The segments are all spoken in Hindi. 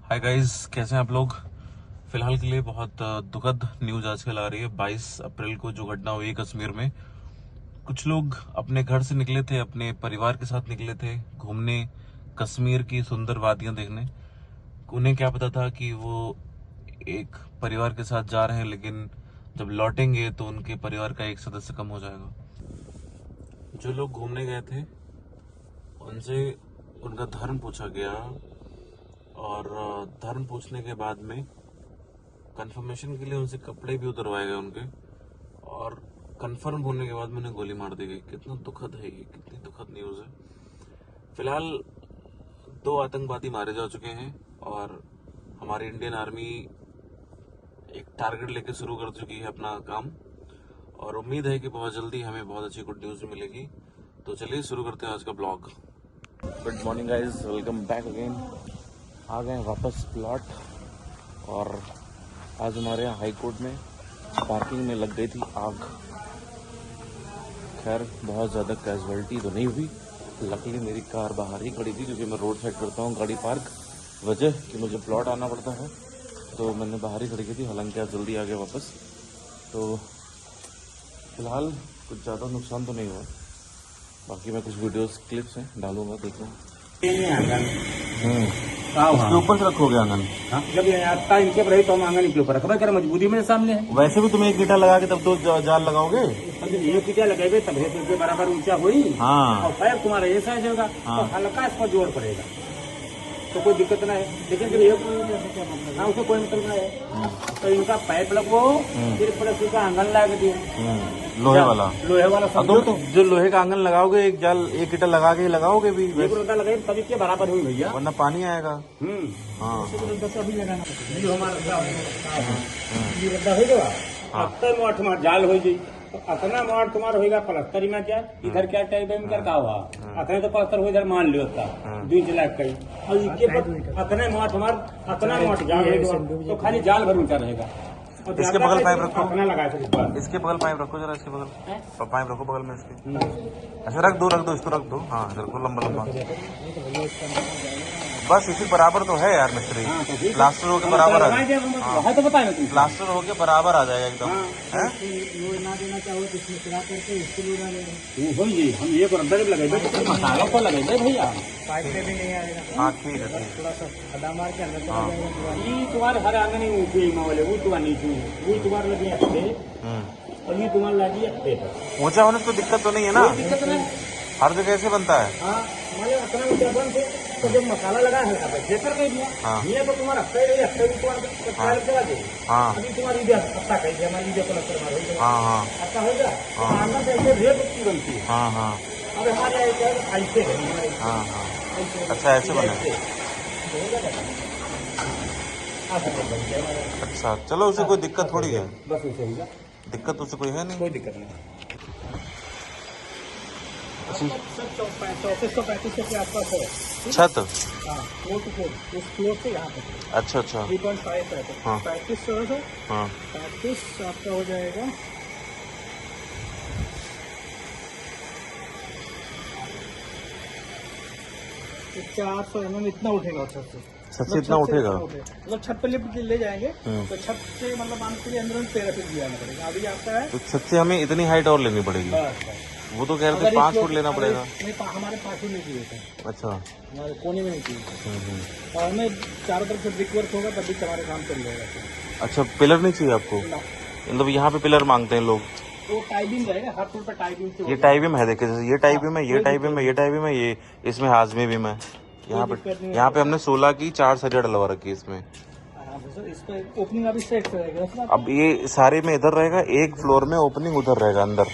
हाय गाइस, कैसे हैं आप लोग। फिलहाल के लिए बहुत दुखद न्यूज आजकल आ रही है। 22 अप्रैल को जो घटना हुई कश्मीर में, कुछ लोग अपने घर से निकले थे, अपने परिवार के साथ निकले थे घूमने, कश्मीर की सुंदर वादियां देखने। उन्हें क्या पता था कि वो एक परिवार के साथ जा रहे हैं, लेकिन जब लौटेंगे तो उनके परिवार का एक सदस्य कम हो जाएगा। जो लोग घूमने गए थे उनसे उनका धर्म पूछा गया, और धर्म पूछने के बाद में कंफर्मेशन के लिए उनसे कपड़े भी उतरवाए गए उनके, और कंफर्म होने के बाद में उन्हें गोली मार दी गई। कितना दुखद है ये, कितनी दुखद न्यूज है। फिलहाल 2 आतंकवादी मारे जा चुके हैं और हमारी इंडियन आर्मी एक टारगेट लेके शुरू कर चुकी है अपना काम, और उम्मीद है कि बहुत जल्दी हमें बहुत अच्छी गुड न्यूज मिलेगी। तो चलिए शुरू करते हैं आज का blog. Good morning guys, welcome back again. आ गए वापस प्लॉट, और आज हमारे यहाँ हाई कोर्ट में पार्किंग में लग गई थी आग। खैर बहुत ज़्यादा कैजुअलिटी तो नहीं हुई। लकीली मेरी कार बाहर ही खड़ी थी, क्योंकि मैं रोड साइड करता हूँ गाड़ी पार्क, वजह कि मुझे प्लॉट आना पड़ता है, तो मैंने बाहर ही खड़ी की थी। हालांकि आज जल्दी आ गया वापस। तो फिलहाल कुछ ज़्यादा नुकसान तो नहीं हुआ। बाकी मैं कुछ वीडियोस क्लिप्स हैं डालूंगा, देखना। इसके ऊपर से रखोगे आंगन? हाँ, जब आता इनके पर तो हम आंगन के ऊपर रखा कर, मजबूरी मेरे सामने है। वैसे भी तुम्हें एक ईटा लगा के तब तो जाल लगाओगे। ये कीटा लगाएंगे तब के बराबर ऊंचा हुई। हाँ, और पैर तुम्हारा ऐसा होगा। हाँ। तो हल्का इस पर जोर पड़ेगा तो कोई दिक्कत ना है। लेकिन जब ये हाँ, उससे कोई मतलब नहीं है। तो इनका पाइप लगो, फिर प्लस इसका आंगन लगा दिया, लोहे वाला। लोहे वाला तो जो लोहे का आंगन लगाओगे, एक जाल एक ईटा लगा के लगाओगे भी, एक रोटा लगाए तभी के बराबर हुई भैया, वरना पानी आएगा। हाँ, जो हमारा होगा अब तक मोट मार जाल हो जाए। तो अतना मोट तुम्हारा होगा प्लस्तर में क्या इधर क्या टाइप में क्या हुआ अतने तो प्लस्तर हो इधर मान लियो था 2 लाख कहीं, और इसके अतने मोट हमार अतना मोट जाल होगा तो खाली जाल भर ऊंचा रहेगा। इसके बगल पाइप रखो, अपना लगा इसके बगल पाइप रखो जरा, इसके बगल पाइप रखो बगल में इसके। अच्छा रख दो इसको रख दो। हाँ रखो लंबा लंबा, बस इसी बराबर तो है यार मिस्त्री। प्लास्टर होके बराबर आ जाएगा, तो बताए प्लास्टर होके बराबर आ जाएगा एकदम। हम ये अंदर लगे मसालों को लगे भैया, पाइप से भी नहीं आएगा। हाँ ठीक है, थोड़ा सा खड्डा मार के अंदर तुम्हारे हर आंगन ही ऊँचे वाले वो तुम्हारा नीचे वो तुम्हारे लगे और ये तुम्हारा लगी ऊंचा होने से तो दिक्कत तो नहीं है ना, दिक्कत नहीं। हर जगह ऐसे बनता है। हाँ, अपना ऊँचा बन से तो जब मसाला लगा है कर दिया। हाँ, ये तो तुम्हारा हाँ, अभी तुम्हारी हफ्ता कही हमारी हाँ, हाँ, अच्छा हो गया। आंगन से ऐसे रेत की बनती है। हाँ, हाँ, अब हमारे ऐसे है। हाँ, हाँ। अच्छा ऐसे बने। अच्छा चलो, उसे कोई दिक्कत थोड़ी है, बस उसे होगा, दिक्कत उसे कोई है नहीं। कोई दिक्कत नहीं। 3435 के आसपास है छत। हाँ, फ्लोर टू फ्लोर, उस फ्लोर से यहाँ तक। अच्छा अच्छा, 3.5 है। हाँ 35 हाँ 35 आपका हो जाएगा 400 mm इतना उठेगा छत से। छत से इतना उठेगा, मतलब छत पे लिफ्ट ले जाएंगे तो छत से मतलब आपके लिए अंदर 13 फीट दिया पड़ेगा। अभी आपका है तो छत से हमें इतनी हाइट और लेनी पड़ेगी। वो तो कह रहे थे 5 फुट लेना पड़ेगा। नहीं, हमारे 5 फुट नहीं चाहिए। अच्छा, हमारे कोने में नहीं चाहिए, और हमें चारों तरफ से ब्रिक वर्क होगा तभी हमारे काम चल जाएगा। अच्छा पिलर नहीं चाहिए आपको? मतलब यहाँ पे पिलर मांगते हैं लोग। तो टाइबिंग रहेगा हर फ्लोर पे टाइबिंग। ये टाइबिंग है, देखिए ये टाइबिंग में, ये टाइबिंग में, ये टाइबिंग में, ये इसमें हाजमे भी में। यहाँ पे हमने 16 की 4 सरिया डलवा रखी है इसमें। इस पे ओपनिंग अभी सेट रहेगा। अब ये सारे में इधर रहेगा, एक फ्लोर में ओपनिंग उधर रहेगा अंदर।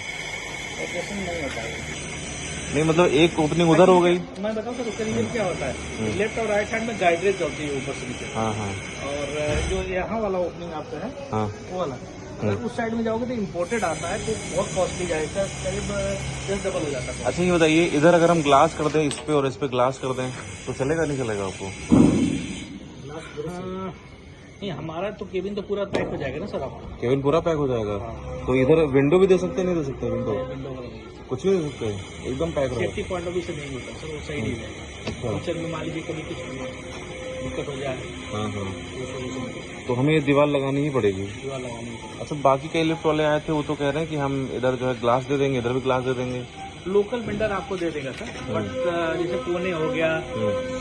नहीं मतलब एक ओपनिंग उधर हो गई। मैं बताऊँ सर उसके लिए क्या होता है, लेफ्ट और राइट हैंड में गाइडरेज चलती है ऊपर से नीचे। हाँ हाँ, और जो यहाँ वाला ओपनिंग आपका है हाँ वो वाला, अगर उस साइड में जाओगे तो इम्पोर्टेड आता है तो बहुत कॉस्टली जाएगा, करीब 10 डबल हो जाता है। अच्छा ये बताइए, इधर अगर हम ग्लास कर दें इस पे और इस पे ग्लास कर दें तो चलेगा नहीं चलेगा आपको? नहीं, हमारा तो केबिन तो पूरा पैक हो जाएगा ना सर। आपका केबिन पूरा पैक हो जाएगा। तो इधर विंडो भी दे सकते नहीं दे सकते? विंडो कुछ भी दे सकते एकदम पैक रहेगा। सेफ्टी पॉइंट ऑफ व्यू से नहीं होता सर, वो सही नहीं रहेगा। मान लीजिए कभी कुछ दिक्कत हो जाए, हाँ हाँ, इस वजह से तो हमें ये दीवार लगानी ही पड़ेगी। दीवार लगानी है। अच्छा, बाकी कई लिफ्ट वाले आए थे, वो तो कह रहे हैं कि हम इधर जो है ग्लास दे देंगे, इधर भी ग्लास दे देंगे। लोकल बिल्डर आपको दे देगा सर, बट जैसे कोने हो गया,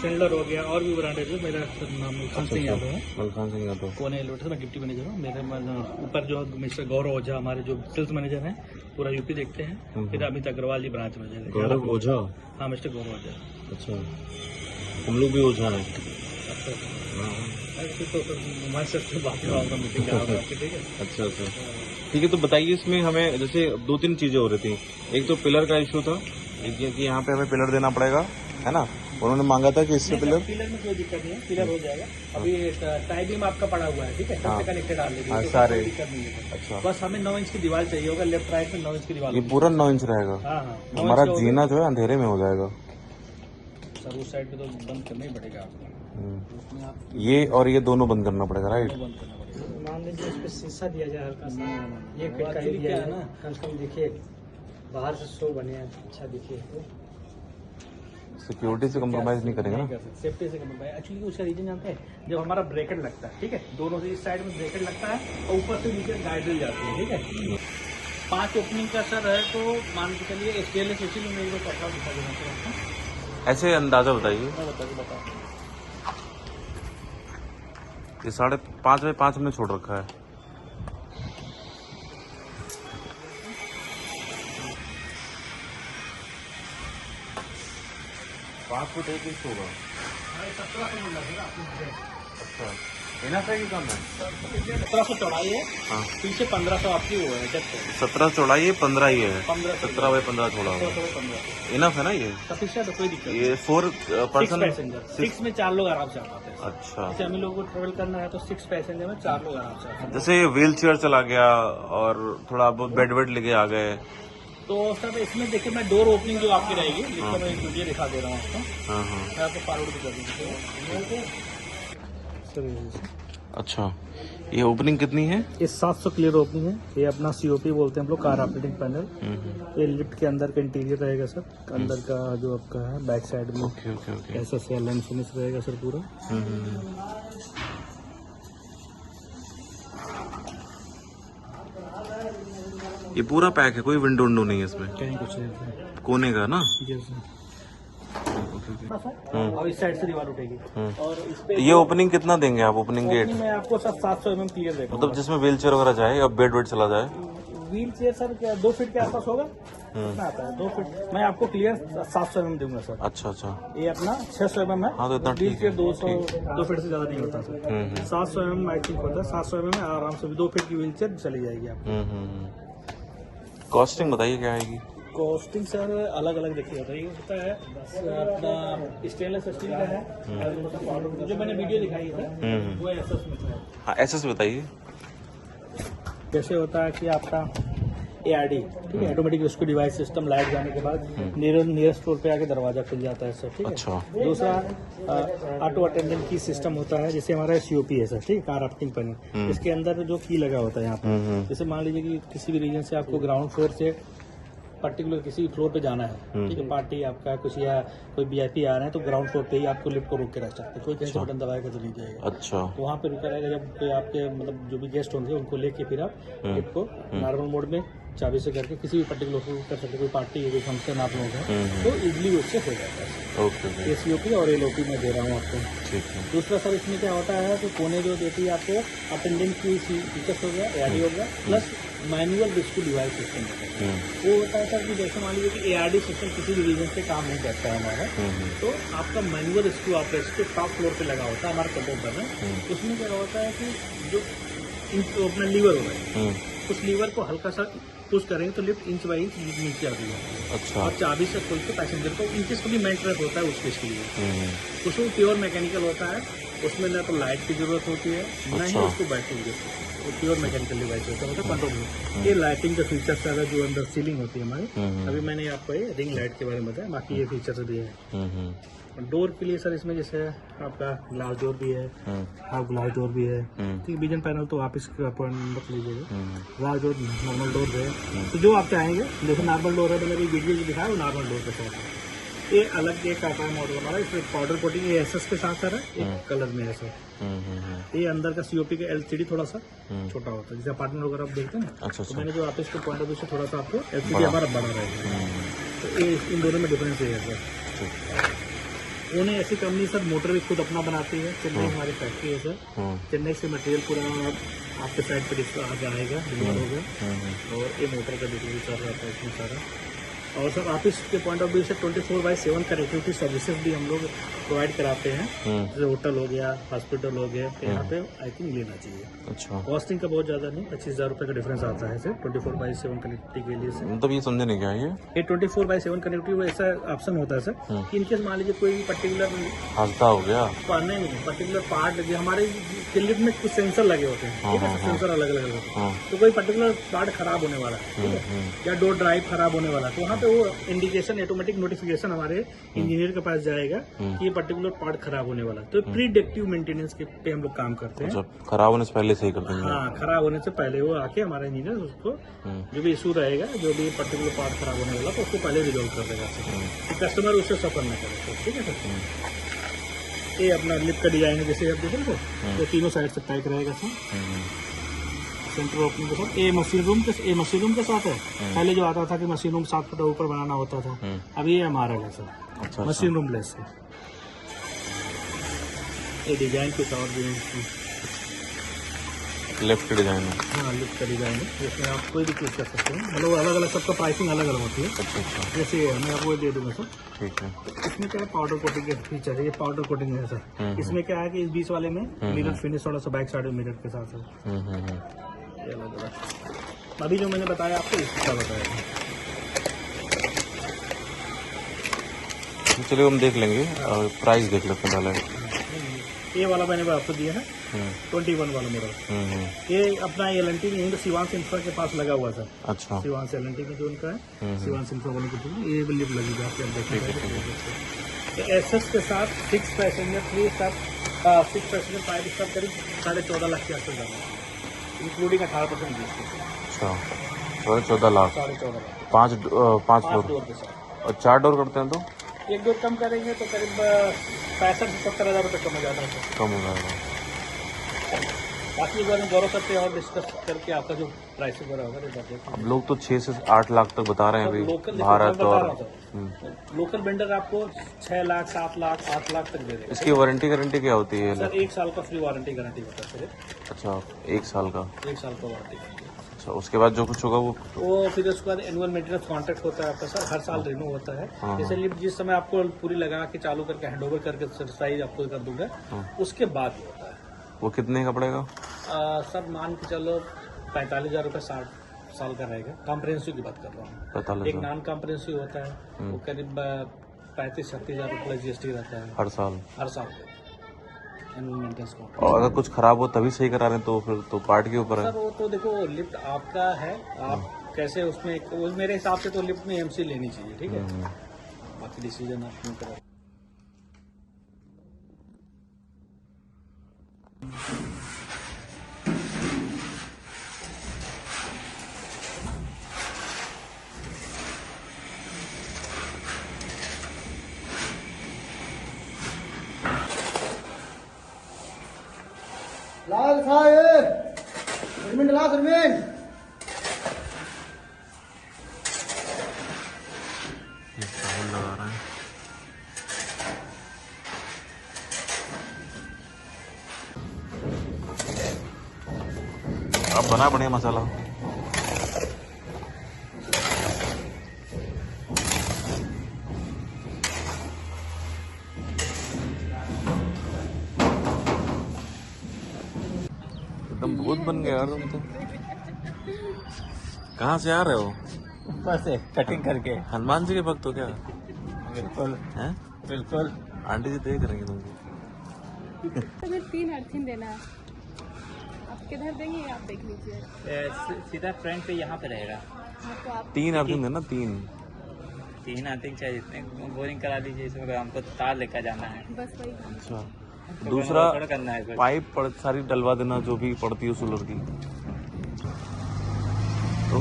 सेंडर हो गया, और भी ब्रांड है। मेरा नाम खान सिंह यादव है, मलखान सिंह यादव। कोने एलिवेटर में डिप्टी मैनेजर हूँ। मेरे ऊपर जो मिस्टर गौरव ओझा हमारे जो सेल्स मैनेजर हैं, पूरा यूपी देखते हैं। फिर अमित अग्रवाल जी ब्रांच मैनेजर है। गौरव ओझा? हाँ, मिस्टर गौरव ओझा। अच्छा, हम लोग भी ओझा हैं। ऐसे तो हमारे से बात कराऊंगा, मीटिंग कराऊंगा आपकी, ठीक है। अच्छा अच्छा, ठीक है। तो बताइए, इसमें हमें जैसे 2-3 चीजें हो रही थी। एक तो पिलर का इशू था, एक ये कि यहाँ पे हमें पिलर देना पड़ेगा, है ना। उन्होंने मांगा था कि इससे पिलर में कोई दिक्कत नहीं है, पिलर हो जाएगा। अभी टाई बीम आपका पड़ा हुआ है, ठीक है, सबसे कनेक्टेड डाल लीजिए, तो सारे। कोई दिक्कत नहीं है। अच्छा, बस हमें 9 इंच की दीवार चाहिए होगा, लेफ्ट राइट में 9 इंच की दीवार। ये पूरा 9 इंच रहेगा? हाँ हाँ, 9 हमारा इंच का होगा। जीना जो है अंधेरे में हो जाएगा सर उस साइड पे तो बंद करना ही पड़ेगा आपको, उसमें आप ये, और ये दोनों बंद करना पड़ेगा, राइट। बंद करना पड़ेगा। मान लीजिए इस पे शीशा दिया जाए हल्का सा, ये फिट का Actually एरिया क्या है है ना, कम से कम देखिए बाहर से शो बने अच्छा दिखे तो। सिक्योरिटी से कम्प्रोमाइज नहीं करेंगे ना। सेफ्टी से कम। एक्चुअली उसका रीजन जानते हैं, जब हमारा ब्रेकेट लगता है, ठीक है, दोनों से इस साइड में ब्रेकेट लगता है और ऊपर से नीचे गाइडल जाती है, ठीक है। 5 ओपनिंग का सर है, तो मान के चलिए स्टेनलेस स्टील में एक कपड़ा दिखा देना चाहिए। ऐसे अंदाजा बताइए। मैं बता ये 5.5 बाई 5 हमने छोड़ रखा है। पाँच फुट 1 इंच होगा। 1700 मिल रहा है। अच्छा, इतना सा ही कम है। 1700 चौड़ाई है, हाँ, पीछे 1500 आपकी वो है, डेप्थ है। 17 चौड़ाई है, 15 ये है। 15 17 बाई 15 छोड़ा होगा। 1500 इनफ है ना ये? सफिशिएंट, कोई दिक्कत नहीं। ये 4 पर्सन। पैसेंजर 6 में 4 लोग आराम से आ पाते हैं। अच्छा, जैसे हम लोगों को ट्रेवल करना है तो 6 पैसेंजर में 4 लोग आराम से आ सकते हैं। जैसे व्हील चेयर चला गया और थोड़ा बेड वेड लेके आ गए, तो सर इसमें देखिए, मैं डोर ओपनिंग जो आपकी रहेगी, जिसको मैं वीडियो दिखा दे रहा हूँ आपको, हाँ हाँ। मैं आपको फॉरवर्ड भी कर दूँगा। अच्छा, ये ओपनिंग कितनी है? ये 700 क्लियर ओपनिंग है। ये अपना COP बोलते हैं हम लोग, कार ऑपरेटिंग पैनल। ये लिफ्ट के अंदर का इंटीरियर रहेगा सर, अंदर का जो आपका है बैक साइड में ओके ओके ओके। ऐसा से लाइन फिनिश रहेगा सर पूरा। ये पूरा पैक है, कोई विंडो विंडो नहीं है इसमें? कहीं कुछ नहीं कोने का ना? और इस साइड से दीवार उठेगी। और इस पे ये ओपनिंग कितना देंगे आप, ओपनिंग गेट? मैं आपको सर 700 mm क्लियर देगा। मतलब जिसमें व्हील चेयर वगैरह जाए या बेड वेड चला जाए? व्हील चेयर सर क्या 2 फीट के आसपास होगा, कितना आता है 2 फीट। मैं आपको क्लियर 700 mm दूंगा सर। अच्छा अच्छा, ये अपना 600 mm है। हाँ तो इतना व्हील ठीक चेयर है। 2 फीट से ज्यादा नहीं होता सर। 700 mm आई थिंक होता है। 700 mm में आराम से 2 फीट की व्हील चेयर चली जाएगी आपको। कॉस्टिंग बताइए क्या आएगी? कॉस्टिंग सर अलग अलग देखिए होता है। ये होता है अपना स्टेनलेस स्टील का है, जो मैंने वीडियो दिखाई है वो SS में है। हाँ, SS बताइए। कैसे होता है कि आपका ARD, ठीक है, automatic rescue device system, light जाने के बाद नियरेस्ट फ्लोर पे आके दरवाजा खुल जाता है सर, ठीक है। अच्छा। दूसरा ऑटो अटेंडेंट की सिस्टम होता है, जैसे हमारा COP है सर, ठीक है, कार ऑपरेटिंग पैनल। इसके अंदर जो की लगा होता है यहाँ पे, जैसे मान लीजिए कि किसी भी रीजन से आपको ग्राउंड फ्लोर से पर्टिकुलर किसी फ्लोर पे जाना है, ठीक है, पार्टी आपका कुछ या कोई VIP आ रहे हैं, तो ग्राउंड फ्लोर पे ही आपको लिफ्ट को रोक के रख सकते हैं। कोई कहीं से बटन दबाएगा तो नहीं जाएगा। अच्छा, तो वहाँ पे रुका रहेगा। जब कोई आपके मतलब जो भी गेस्ट होंगे उनको लेके फिर आप लिफ्ट को नॉर्मल मोड में चाबी से करके किसी भी पर्टिकुलर फ्लोर कर सकते। कोई पार्टी है, कोई फंक्शन आप लोग हैं, तो इजीली उससे हो जाता है। ओके ओके, ये COP और LOP में दे रहा हूँ आपको। ठीक है। दूसरा सर इसमें क्या होता है कि कोने जो देती है आपको अटेंडेंट की फीचर्स हो गया, ARD हो गया, plus manual rescue device system होता है। वो होता है सर कि जैसे मान लीजिए कि ARD सिस्टम किसी भी रीजन से काम नहीं करता है हमारा, तो आपका मैनुअल रेस्क्यू ऑपरेशन के टॉप फ्लोर पे लगा होता है हमारे कंप्यूटर में। उसमें क्या होता है कि जो अपना लीवर होगा है, उस लीवर को हल्का सा पुश करेंगे तो लिफ्ट इंच बाई इंच नीचे आ जाएगा। अच्छा, और चाबी से खोल के पैसेंजर को इंचेस को भी मेंटेनेंस होता है उस केस के लिए। उसमें प्योर मैकेनिकल होता है, उसमें ना तो लाइट की जरूरत होती है ना ही उसको बैटरी की जरूरत होती है। वो प्योर मैकेनिकल डिवाइस होता है, कंट्रोल में। ये लाइटिंग के फीचर्स है जो अंदर सीलिंग होती है हमारी। अभी मैंने आपको ये रिंग लाइट के बारे में बताया, बाकी ये फीचर्स भी है। डोर के लिए सर इसमें जैसे आपका ग्लास डोर भी है, हाफ ग्लास डोर भी है, ठीक। विजन पैनल तो आप इसका अपॉइंटमेंट रख लीजिएगा। ग्लास डोर, नॉर्मल डोर है, तो जो आप चाहेंगे। जैसे नॉर्मल डोर है तो मेरी वीडियो जो दिखाया वो नॉर्मल डोर के साथ है। ये अलग एक आता है मॉडल हमारा, इसमें पाउडर कोटिंग ये एसएस के साथ है, एक कलर में है सर। ये अंदर का सीओपी का एलसीडी थोड़ा सा छोटा होता है, जैसे अपार्टमेंट वगैरह आप देखते हैं ना। तो मैंने जो ऑफिस के पॉइंट ऑफ व्यू से थोड़ा सा आपको एलसीडी हमारा बड़ा रहेगा। तो ये इन दोनों में डिफरेंस ये है सर। उन्हें ऐसी कंपनी सर मोटर भी खुद अपना बनाती है, चेन्नई हमारी फैक्ट्री है सर। चेन्नई से मटेरियल पूरा आपके साइड पर आगे आएगा, डिलीवर होगा। और ये मोटर का डिलीवरी चल रहा था इसमें सारा। और सर ऑफिस के पॉइंट ऑफ व्यू से 24/7 कनेक्टिविटी सर्विसेज भी हम लोग प्रोवाइड कराते हैं। जैसे होटल हो गया, हॉस्पिटल हो गया, तो यहाँ पे आई थिंक लेना चाहिए। अच्छा, कॉस्टिंग का बहुत ज्यादा नहीं, 25,000 रुपये का डिफरेंस आता है सर 24/7 कनेक्टिविटी के लिए सर। मतलब ये समझे नहीं क्या ये 24/7 कनेक्टिविटी ऐसा ऑप्शन होता है सर कि इनकेस मान लीजिए कोई भी पर्टिकुलर हादसा हो गया। नहीं पर्टिकुलर पार्ट लगे, हमारे लिफ्ट में कुछ सेंसर लगे होते हैं, ठीक है, सेंसर अलग अलग होते हैं। तो कोई पर्टिकुलर पार्ट खराब होने वाला है, ठीक है, या डोर ड्राइव खराब होने वाला है, तो वहाँ पे वो इंडिकेशन ऑटोमेटिक नोटिफिकेशन हमारे इंजीनियर के पास जाएगा कि ये पर्टिकुलर पार्ट खराब होने वाला है। तो प्रीडिक्टिव मेंटेनेंस के पे हम लोग काम करते हैं। खराब होने से पहले सही कर देंगे। हाँ, खराब होने से पहले वो आके हमारा इंजीनियर उसको जो भी इशू रहेगा, जो भी पर्टिकुलर पार्ट खराब होने वाला, तो उसको पहले रिजॉल्व कर देगा कि कस्टमर उससे सफर न करे। ठीक है सर। ये अपना लिफ्ट का डिजाइन है, जैसे आप देखो तो तीनों साइड से पैक रहेगा सर। सेंटर ओपनिंग के साथ ये मशीन रूम के साथ है। पहले जो आता था कि मशीन रूम 7 फुट ऊपर बनाना होता था, अभी ये हमारा है सर। अच्छा, मशीन रूम लेस है। ये डिजाइन कुछ और भी लेफ्ट का डिजाइन है। हाँ, लिफ्ट का डिजाइन है, जिसमें आप कोई भी चीज कर सकते हैं। मतलब अलग अलग सबका प्राइसिंग अलग अलग होती है। अच्छा, जैसे ये मैं आपको दे दूंगा सर। ठीक है। इसमें क्या है, पाउडर कोटिंग के फीचर है। ये पाउडर कोटिंग है सर। इसमें क्या है कि इस 20 वाले में मिरर फिनिश थोड़ा सा बैक साइड में मिरर के साथ है। ये अलग अलग। अभी जो मैंने बताया आपको इसका बताया। चलिए हम देख लेंगे, प्राइस देख लेते हैं पहले। ये वाला मैंने आपको दिया है 21 वाला मॉडल। ये अपना एलएनटी में तो शिवांश इंफ्रा के पास लगा हुआ सर। अच्छा, शिवांश एलएनटी में जो उनका है, शिवांश इंफ्रा वाले को ये लिप लगी आपके अंदर। एसएस के साथ 6 पैसेंजर 3 स्टार 6 पैसेंजर 5 स्टार करीब 14.5 लाख के आसपास जाना है, इंक्लूडिंग 18% जीएसटी। अच्छा, 14.5 लाख। 14.5 लाख 5 5 डोर डोर के साथ। और 4 डोर करते हैं तो एक डोर कम करेंगे तो करीब 65 से 70 हज़ार रुपये कम हो जाता है। कम हो जाएगा। बाकी एक बार हम गौरव करते हैं और डिस्कस करके आपका जो प्राइस वगैरह होगा। अब लोग तो 6 से 8 लाख तक बता रहे हैं अभी लोकल भारत और लोकल वेंडर आपको 6 लाख 7 लाख 8 लाख तक दे देगा। इसकी वारंटी गारंटी क्या होती है? सर 1 साल का फ्री वारंटी गारंटी होता है सर। अच्छा, 1 साल का। 1 साल का वारंटी। अच्छा, उसके बाद जो कुछ होगा वो फिर उसके बाद एनुअल मेंटेनेंस कॉन्ट्रैक्ट होता है आपका सर, हर साल रिन्यू होता है। जैसे लिफ्ट जिस समय आपको पूरी लगा के चालू करके हैंडओवर करके सर्टिफाइड आपको कर दूंगा, उसके बाद होता है। वो कितने का पड़ेगा? सर मान के चलो 45,000 रुपये 60 साल का रहेगा। कॉम्प्रिहेंसिव की बात कर रहा हूँ। 45,000 एक नॉन कॉम्प्रिहेंसिव होता है, वो करीब 35-36 हज़ार रुपये जीएसटी रहता है हर साल। हर साल एनुअल मेंटेनेंस का। और अगर कुछ खराब हो तभी सही करा रहे हैं तो फिर तो पार्ट के ऊपर है। सर वो तो देखो लिफ्ट आपका है, आप कैसे उसमें, मेरे हिसाब से तो लिफ्ट में एमसी लेनी चाहिए। ठीक है, बाकी डिसीजन आप क्यों करो। लाल साहेब मिनट ला सरमेन लगा रहा है। अब बना बढ़िया मसाला। एकदम भूत बन गया यार तुम तो। कहाँ से आ रहे हो? ऊपर से कटिंग करके। हनुमान जी के भक्त हो क्या? बिल्कुल हैं? बिल्कुल। आंटी जी देख रही तुमको। तुम्हें 3 अर्थिन देना है, आप किधर देंगे आप देख लीजिए। सीधा फ्रंट पे यहाँ पे रहेगा। हाँ तो आप 3 अर्थिंग देना, 3 अर्थिंग चाहिए, इतने बोरिंग करा दीजिए इसमें, हमको तार लेकर जाना है। बस वही काम। अच्छा, दूसरा करना है पाइप सारी डलवा देना जो भी पड़ती है सोलर की। तो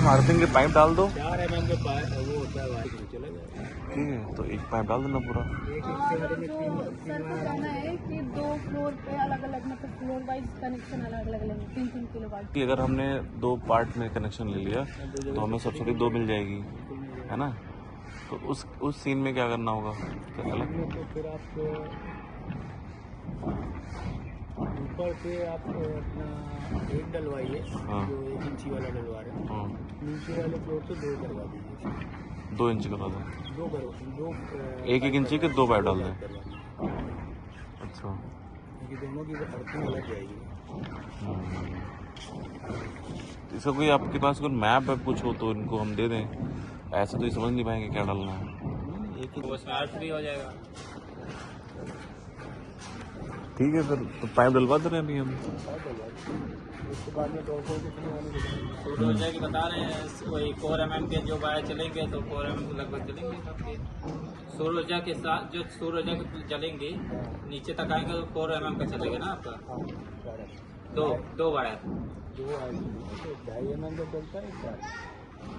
इसमें अर्थिंग के पाइप डाल दो। 4 mm के पाइप वो होता है वायर चला जाएगा। ठीक है, तो एक पाइप डाल देना पूरा। जो सर को कहना है कि 2 फ्लोर पे अलग अलग मतलब फ्लोर वाइज कनेक्शन अलग अलग लेंगे 3-3 किलोवाट। कि अगर हमने 2 पार्ट में कनेक्शन ले लिया तो हमें सब्सिडी 2 मिल जाएगी, है ना। तो उस सीन में क्या करना होगा? क्या अलग? तो फिर आप ऊपर से आप अपना एक डलवाइए, हाँ। जो 1 इंची वाला डलवा रहे हैं। हाँ, नीचे वाले फ्लोर से 2 करवा दीजिए। 2 इंच करा दें। 2 एक इंची के 2 पाइप डाल दें। अच्छा, क्योंकि दोनों की अर्थिंग अलग जाएगी। इसका कोई आपके पास कोई मैप है कुछ हो तो इनको हम दे दें, ऐसे तो ये समझ नहीं पाएंगे क्या डालना है। एक ही उसमें फ्री हो जाएगा। ठीक है, फिर तो पाइप डलवा दे रहे हैं अभी हम। उसके बाद में तो कितनी होने सूर्य ऊर्जा की बता रहे हैं वही 4 mm के जो वायर चलेंगे तो 4 mm लगभग चलेंगे सबके। सूर्य ऊर्जा के साथ जो सूर्य ऊर्जा के चलेंगे नीचे तक आएंगे तो 4 mm का चलेगा ना आपका। दो वायर, 2.5 mm का चलता है। क्या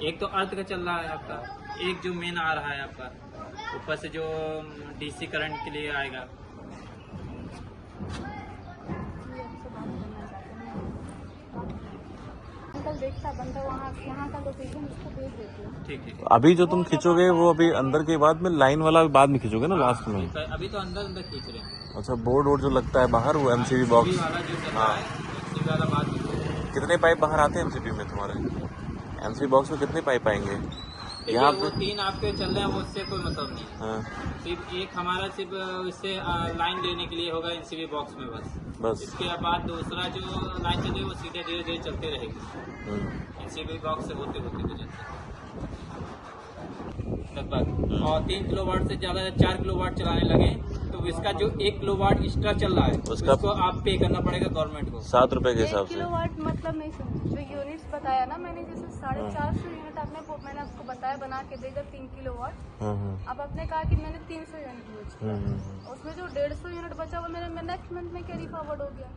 एक तो अर्थ का चल रहा है आपका, एक जो मेन आ रहा है आपका ऊपर से जो डीसी करंट के लिए आएगा। अंकल देखता बंदा वहाँ यहाँ का लोकेशन उसको भेज देती हूँ। ठीक है, अभी जो तुम खींचोगे वो अभी अंदर के बाद में लाइन वाला बाद में खींचोगे ना लास्ट में। अभी तो अंदर अंदर खींच रहे हैं। अच्छा, बोर्ड वोर्ड जो लगता है बाहर वो एमसीबी बॉक्स। MCB वाला जो चल रहा है MCB वाला बाद में। कितने पाइप बाहर आते हैं एमसीबी में तुम्हारे? एमसीबी बॉक्स में कितने पाइप आएंगे यहाँ वो पे? 3 आपके चल रहे हैं वो उससे कोई मतलब नहीं है। हाँ, सिर्फ एक हमारा सिर्फ इससे लाइन लेने के लिए होगा एमसीबी बॉक्स में बस। बस। इसके बाद दूसरा जो लाइन चल रही है वो सीधे धीरे धीरे चलते रहेगी एमसीबी बॉक्स से होते होते गुजरते लगभग। और 3 किलोवाट से ज्यादा 4 किलोवाट चलाने लगे तो इसका जो 1 किलोवाट एक्स्ट्रा चल रहा है उसको आप पे करना पड़ेगा गवर्नमेंट को 7 रुपए के 1 हिसाब से। किलोवाट मतलब नहीं समझी। जो यूनिट्स बताया ना मैंने, जैसे 450 यूनिट आपने मैंने आपको बताया बना के देगा 3 किलोवाट। अब आपने कहा कि मैंने 300 यूनिट यूज किया, उसमें जो 150 यूनिट बचा वो मेरे नेक्स्ट मंथ में कैरी फॉरवर्ड हो गया।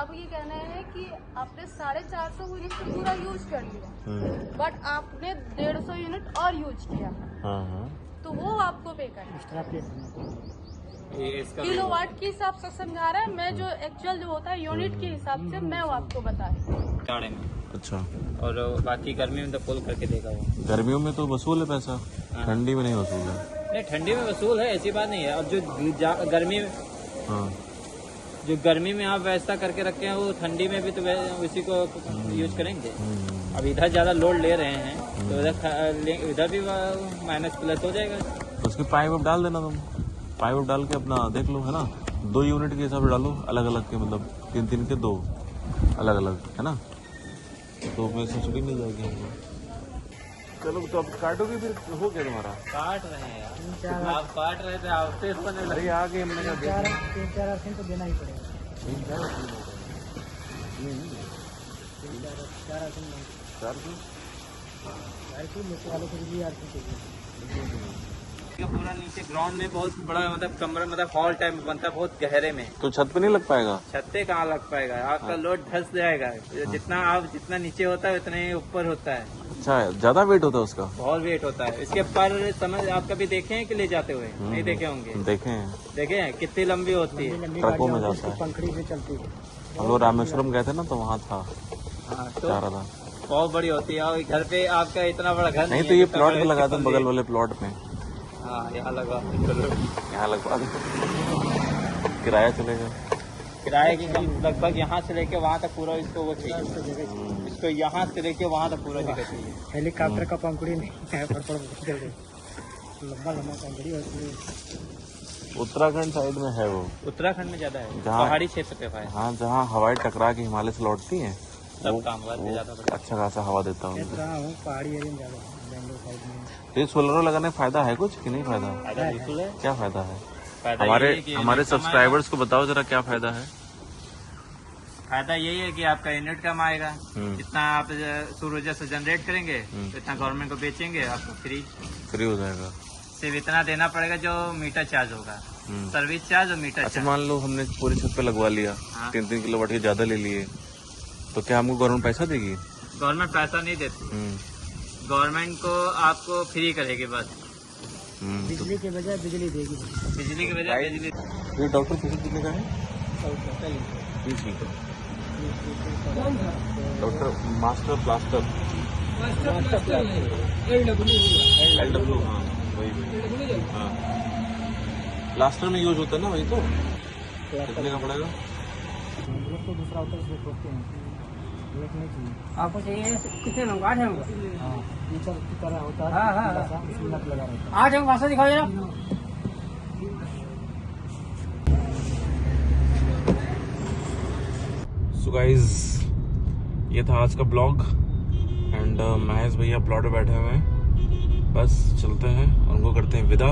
अब ये कहना है कि आपने 450 यूनिट तो पूरा यूज कर लिया बट आपने 150 यूनिट और यूज किया तो वो आपको पे करना इसका किलोवाट के हिसाब से समझा रहा है। मैं जो एक्चुअल जो होता है यूनिट के हिसाब से मैं वो आपको बता रही हूँ। जाड़े में अच्छा, और बाकी गर्मी में तो फुल करके देगा वो। गर्मियों में तो वसूल है पैसा, ठंडी में नहीं वसूल है। नहीं ठंडी में वसूल है ऐसी बात नहीं है। और जो गर्मी में हाँ, जो गर्मी में आप व्यवस्था करके रखे हैं वो ठंडी में भी तो उसी को यूज करेंगे। अब इधर ज्यादा लोड ले रहे हैं तो इधर भी माइनस प्लस हो जाएगा। तो उसकी पाइप डाल देना तुम, पाइप डाल के अपना देख लो, है ना। 2 यूनिट के हिसाब से डालो अलग अलग के, मतलब 3-3 के 2 अलग अलग, है ना। तो उसमें सब्सिडी मिल जाएगी हमको। चलो तो अब काटोगे फिर हो गया तुम्हारा? काट रहे हैं यार, आप काट रहे थे आप फिर बने लगे। अरे आगे हमने क्या देखा? 3-4 अर्थिंग तो देना ही पड़ेगा। 4 अर्थिंग नहीं, 4 नीचे वालों को भी अर्थिंग चाहिए। पूरा नीचे ग्राउंड में बहुत बड़ा मतलब कमरा मतलब हॉल टाइप बनता है बहुत गहरे में। तो छत पे नहीं लग पाएगा? छत पे कहाँ लग पाएगा, आपका लोड धस जाएगा। जितना नीचे होता है उतना ही ऊपर होता है। अच्छा, ज्यादा वेट होता है उसका? बहुत वेट होता है इसके पर। समझ आप कभी देखे हैं कि ले जाते हुए? नहीं देखे होंगे। देखे हैं, देखे हैं कितनी लंबी होती है। ट्रकों में जाता है। पंखड़ी से चलती है। हम लोग रामेश्वरम गए थे ना तो वहाँ था, हाँ जा रहा तो था। बहुत बड़ी होती है। और घर पे आपका इतना बड़ा घर नहीं है तो ये जितना प्लॉट बड़े में लगा दो, कमरे। बगल वाले प्लॉट में। हाँ यहाँ लगा यहाँ लगवा दो, किराया चलेगा। किराए की लगभग यहाँ से लेके वहाँ तक पूरा इसको वो चाहिए। इसको यहाँ से लेके वहाँ तक पूरा जगह चाहिए। हेलीकॉप्टर का पंखड़ी नहीं है, लंबा लंबा पंखड़ी होती है। उत्तराखंड साइड में है वो, उत्तराखंड में ज्यादा है, जहाँ- पहाड़ी क्षेत्र पे है। हाँ, जहाँ हवाएं टकरा के हिमालय से लौटती हैं सब काम करते ज्यादा बढ़िया। अच्छा खासा हवा देता हूँ। रहा हूँ पहाड़ी एरिया में ज़्यादा, बेंगलोर साइड में। तो ये सोलर लगाने का फायदा है कुछ कि नहीं फायदा? फायदा बिल्कुल है। क्या फायदा है? फायदा हमारे यही है कि हमारे यूनिट कम सब्सक्राइबर्स को बताओ जरा क्या फायदा है। आएगा। फायदा यही है कि आपका यूनिट कम आएगा। जितना आप सूर्य ऊर्जा से जनरेट करेंगे तो इतना गवर्नमेंट को बेचेंगे, आपको फ्री हो जाएगा। सिर्फ इतना देना पड़ेगा जो मीटर चार्ज होगा, सर्विस चार्ज और मीटर अच्छा, चार्ज। मान लो हमने पूरी छत पे लगवा लिया, हाँ। 3-3 किलोवाट के ज्यादा ले लिए, तो क्या हमको गवर्नमेंट पैसा देगी? गवर्नमेंट पैसा नहीं देती। गवर्नमेंट को आपको फ्री करेगी बस। बिजली के बजाय बिजली देगी। बिजली की वजह बिजली। ये डॉक्टर फीस कितने का है? 30 litre. Doctor master plaster LW, हाँ वही हाँ। प्लास्टर में यूज होता है ना, वही तो। कितने का पड़ेगा? तो दूसरा होता है इसमें ठोकते हैं, ब्रेक नहीं चाहिए। आपको चाहिए कितने लोग? 8 हैं? हाँ टीचर की तरह होता है। हाँ, हाँ, थोड़ा सा उसमें नट लगा रहता है। 8 हैं, भाषा दिखाओ जरा। सो गाइज, ये था आज का ब्लॉग एंड महेश भैया प्लॉट पे बैठे हुए हैं। बस चलते हैं, उनको करते हैं विदा।